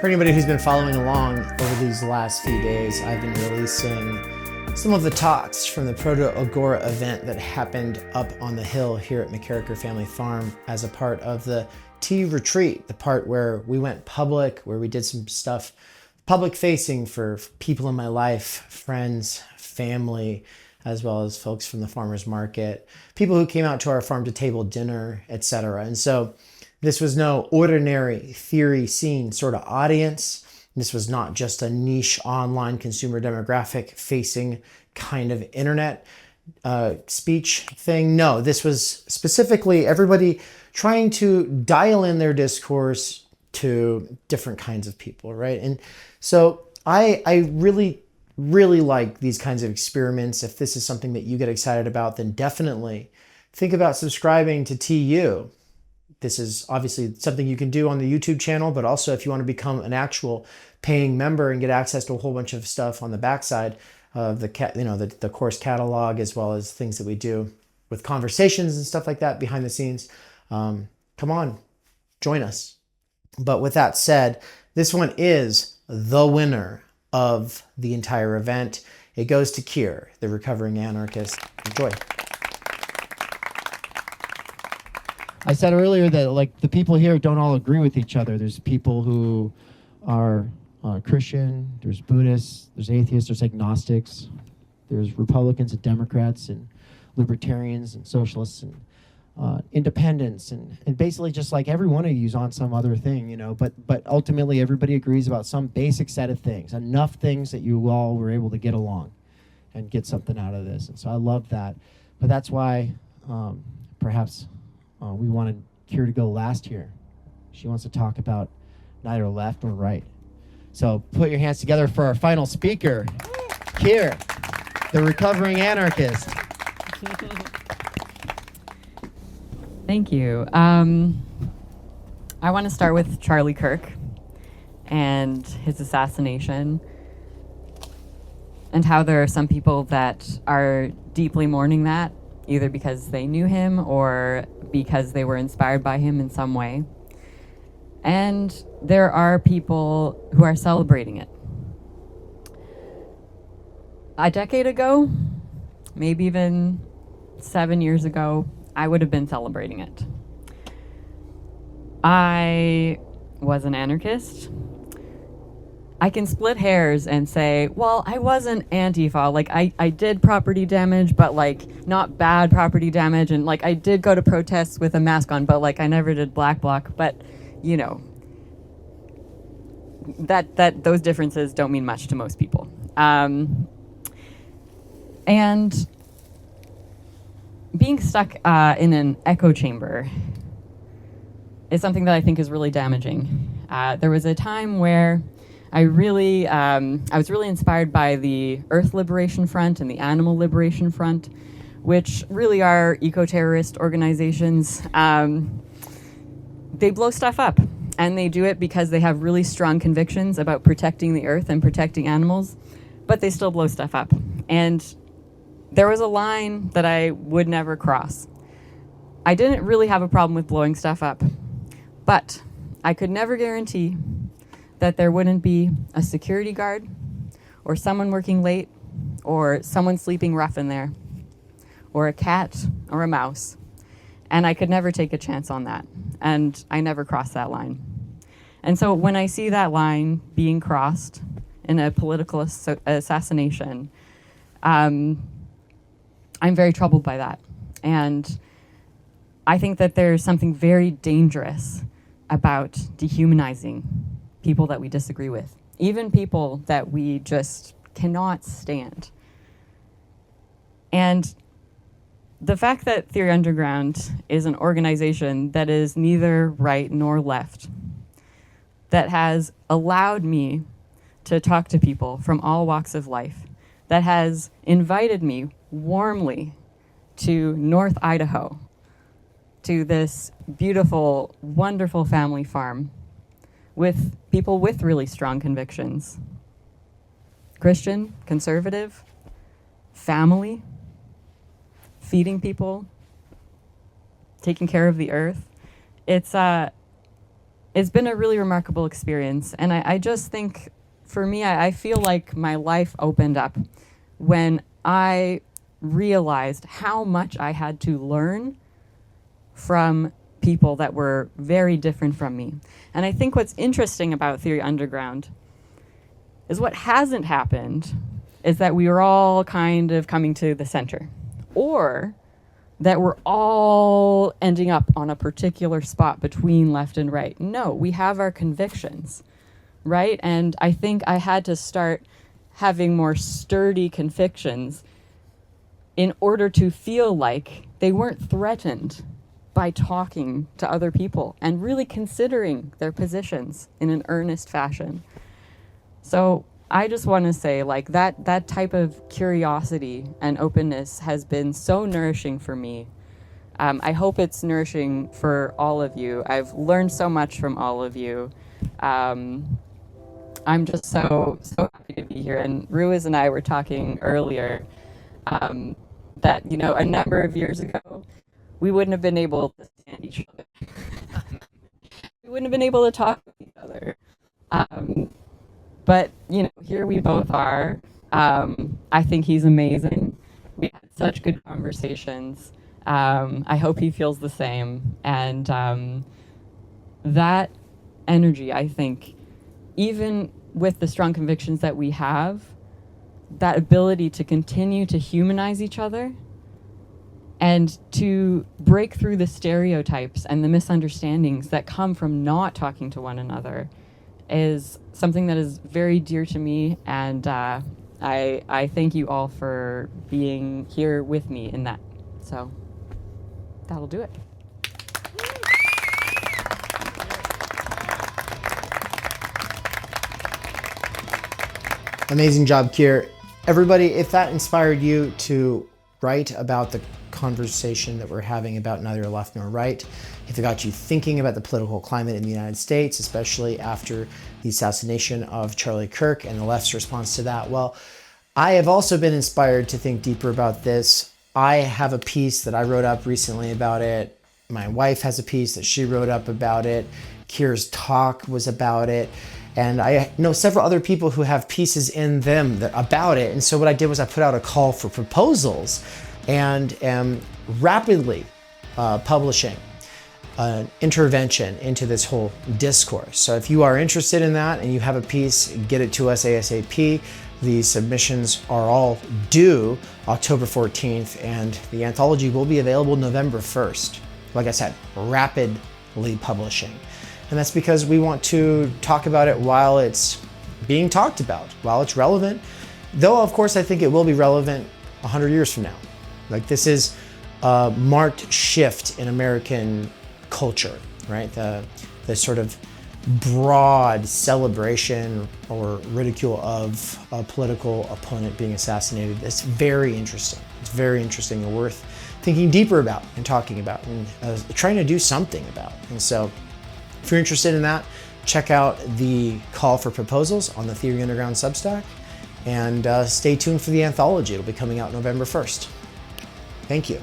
For anybody who's been following along over these last few days, I've been releasing some of the talks from the Proto Agora event that happened up on the hill here at McKerracher Family Farm as a part of the Tea Retreat, the part where we went public, where we did some stuff public facing for people in my life, friends, family, as well as folks from the farmers market, people who came out to our farm to table dinner, etc. And so this was no ordinary theory scene sort of audience. This was not just a niche online consumer demographic facing kind of internet speech thing. No, this was specifically everybody trying to dial in their discourse to different kinds of people, right? And so I really like these kinds of experiments. If this is something that you get excited about, then definitely think about subscribing to TU. This is obviously something you can do on the YouTube channel, but also if you want to become an actual paying member and get access to a whole bunch of stuff on the backside of the course catalog, as well as things that we do with conversations and stuff like that behind the scenes, come on, join us. But with that said, this one is the winner of the entire event. It goes to Keir, the recovering anarchist. Enjoy. I said earlier that like the people here don't all agree with each other. There's people who are Christian, there's Buddhists, there's atheists, there's agnostics, there's Republicans and Democrats and libertarians and socialists and independents and basically just like every one of you's on some other thing, you know, but ultimately everybody agrees about some basic set of things, enough things that you all were able to get along and get something out of this. And so I love that. But that's why perhaps we wanted Keir to go last here. She wants to talk about neither left nor right. So put your hands together for our final speaker, Keir, the recovering anarchist. Thank you. I want to start with Charlie Kirk and his assassination, and how there are some people that are deeply mourning that, either because they knew him or because they were inspired by him in some way. And there are people who are celebrating it. A decade ago, maybe even 7 years ago, I would have been celebrating it. I was an anarchist. I can split hairs and say, well, I wasn't Antifa. Like, I did property damage, but, like, not bad property damage. And, like, I did go to protests with a mask on, but, like, I never did black bloc. But, you know, that those differences don't mean much to most people. And being stuck in an echo chamber is something that I think is really damaging. There was a time where I was really inspired by the Earth Liberation Front and the Animal Liberation Front, which really are eco-terrorist organizations. They blow stuff up, and they do it because they have really strong convictions about protecting the earth and protecting animals, but they still blow stuff up. And there was a line that I would never cross. I didn't really have a problem with blowing stuff up, but I could never guarantee that there wouldn't be a security guard or someone working late or someone sleeping rough in there or a cat or a mouse. And I could never take a chance on that. And I never crossed that line. And so when I see that line being crossed in a political assassination, I'm very troubled by that. And I think that there's something very dangerous about dehumanizing people that we disagree with, even people that we just cannot stand. And the fact that Theory Underground is an organization that is neither right nor left, that has allowed me to talk to people from all walks of life, that has invited me warmly to North Idaho, to this beautiful, wonderful family farm with people with really strong convictions. Christian, conservative, family, feeding people, taking care of the earth. It's it's been a really remarkable experience. And I just think, for me, I feel like my life opened up when I realized how much I had to learn from people that were very different from me. And I think what's interesting about Theory Underground is what hasn't happened is that we are all kind of coming to the center, or that we're all ending up on a particular spot between left and right. No, we have our convictions, right? And I think I had to start having more sturdy convictions in order to feel like they weren't threatened by talking to other people and really considering their positions in an earnest fashion. So I just want to say, like, that type of curiosity and openness has been so nourishing for me. I hope it's nourishing for all of you. I've learned so much from all of you. I'm just so happy to be here. And Ruiz and I were talking earlier that, you know, a number of years ago, we wouldn't have been able to stand each other. We wouldn't have been able to talk with each other. But, you know, here we both are. I think he's amazing. We had such good conversations. I hope he feels the same. And that energy, I think, even with the strong convictions that we have, that ability to continue to humanize each other and to break through the stereotypes and the misunderstandings that come from not talking to one another is something that is very dear to me, and I thank you all for being here with me in that. So that'll do it. Amazing job, Kier. Everybody, if that inspired you to write about the conversation that we're having about neither left nor right, if it got you thinking about the political climate in the United States, especially after the assassination of Charlie Kirk and the left's response to that, well, I have also been inspired to think deeper about this. I have a piece that I wrote up recently about it. My wife has a piece that she wrote up about it. Kier's talk was about it. And I know several other people who have pieces in them about it. And so what I did was I put out a call for proposals and am rapidly publishing an intervention into this whole discourse. So if you are interested in that and you have a piece, get it to us ASAP. The submissions are all due October 14th, and the anthology will be available November 1st. Like I said, rapidly publishing. And that's because we want to talk about it while it's being talked about, while it's relevant. Though, of course, I think it will be relevant 100 years from now. Like, this is a marked shift in American culture, right? The sort of broad celebration or ridicule of a political opponent being assassinated. It's very interesting. It's very interesting and worth thinking deeper about and talking about and trying to do something about. And so if you're interested in that, check out the call for proposals on the Theory Underground Substack, and stay tuned for the anthology. It'll be coming out November 1st. Thank you.